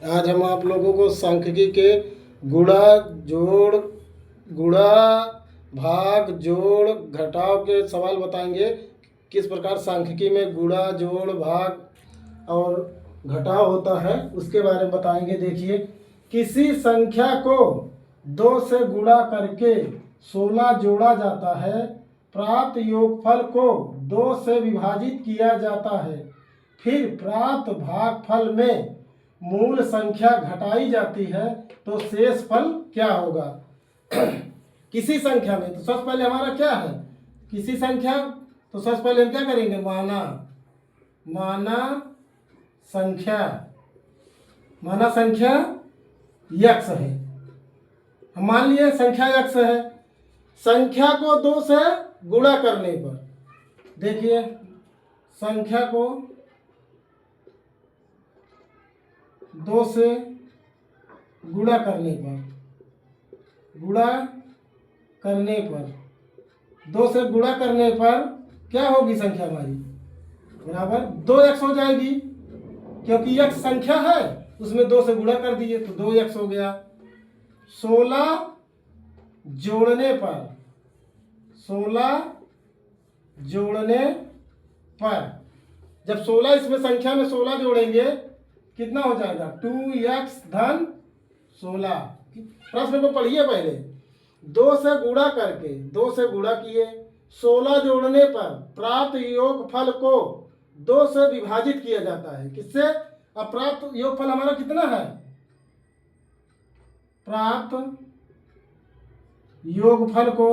आज हम आप लोगों को सांख्यिकी के गुणा जोड़ गुणा भाग जोड़ घटाव के सवाल बताएंगे। किस प्रकार सांख्यिकी में गुणा जोड़ भाग और घटाव होता है उसके बारे में बताएंगे। देखिए, किसी संख्या को 2 से गुणा करके 16 जोड़ा जाता है, प्राप्त योगफल को 2 से विभाजित किया जाता है, फिर प्राप्त भागफल में मूल संख्या घटाई जाती है, तो शेष फल क्या होगा। किसी संख्या में, तो सबसे पहले हमारा क्या है, किसी संख्या, तो सबसे पहले हम क्या करेंगे, माना संख्या यक्स है। हम मान लिए संख्या यक्स है। संख्या को 2 से गुणा करने पर, देखिए संख्या को 2 से गुणा करने पर 2 से गुणा करने पर क्या होगी संख्या हमारी, बराबर 2x हो जाएगी, क्योंकि x संख्या है उसमें 2 से गुणा कर दिए तो 2x हो गया। 16 जोड़ने पर जब 16 इसमें संख्या में 16 जोड़ेंगे कितना हो जाएगा, 2x धन 16। प्रश्न को पढ़िए पहले। 2 से गुणा किए, 16 जोड़ने पर प्राप्त योगफल को 2 से विभाजित किया जाता है। किससे? अब प्राप्त योगफल हमारा कितना है, प्राप्त योगफल को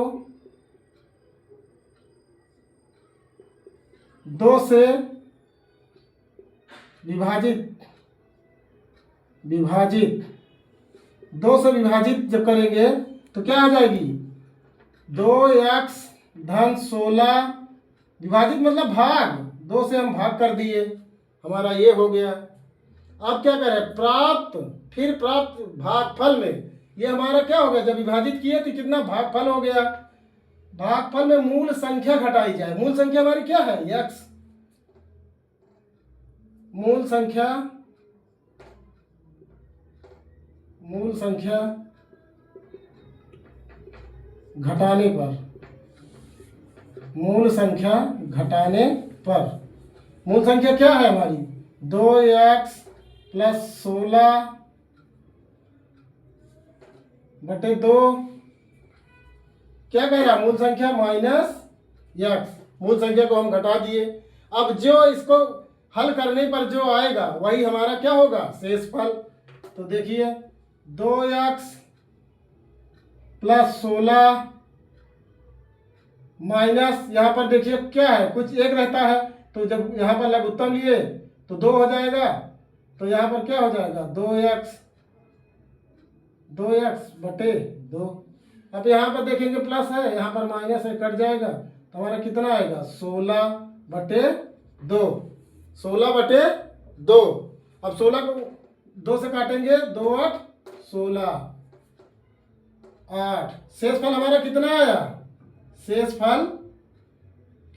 2 से विभाजित जब करेंगे तो क्या आ जाएगी, 2x धन 16, विभाजित मतलब भाग, 2 से हम भाग कर दिए, हमारा ये हो गया। अब क्या करें, फिर प्राप्त भागफल में, ये हमारा क्या हो गया, जब विभाजित किए तो कितना भागफल हो गया। भागफल में मूल संख्या घटाई जाए। मूल संख्या हमारी क्या है, x। मूल संख्या घटाने पर मूल संख्या क्या है हमारी, 2x प्लस 16 बटे 2, क्या कह रहा, मूल संख्या माइनस x। मूल संख्या को हम घटा दिए। अब जो इसको हल करने पर जो आएगा वही हमारा क्या होगा, शेष फल। तो देखिए 2x प्लस 16 माइनस, यहाँ पर देखिए क्या है, कुछ एक रहता है, तो जब यहाँ पर लघुत्तम लिए तो 2 हो जाएगा, तो यहाँ पर क्या हो जाएगा, 2x बटे 2। अब यहाँ पर देखेंगे प्लस है, यहाँ पर माइनस है, कट जाएगा, तो हमारा कितना आएगा, 16 बटे 2। 16 बटे 2। अब 16 को 2 से काटेंगे, 2 8 16, 8। शेष फल हमारा कितना आया, शेष फल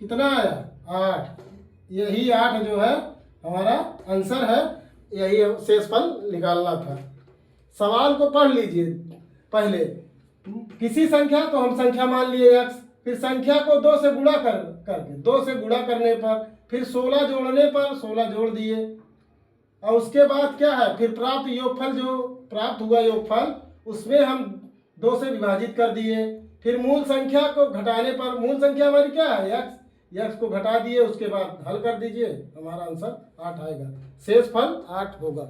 कितना आया, 8। यही 8 जो है हमारा आंसर है, यही शेष फल निकालना था। सवाल को पढ़ लीजिए पहले। किसी संख्या को हम संख्या मान लिए x, फिर संख्या को 2 से गुणा करके 2 से गुणा करने पर, फिर 16 जोड़ने पर 16 जोड़ दिए, और उसके बाद क्या है, फिर प्राप्त योगफल, जो प्राप्त हुआ योगफल उसमें हम 2 से विभाजित कर दिए, फिर मूल संख्या को घटाने पर, मूल संख्या हमारी क्या है, x को घटा दिए, उसके बाद हल कर दीजिए, हमारा आंसर 8 आएगा। शेष फल 8 होगा।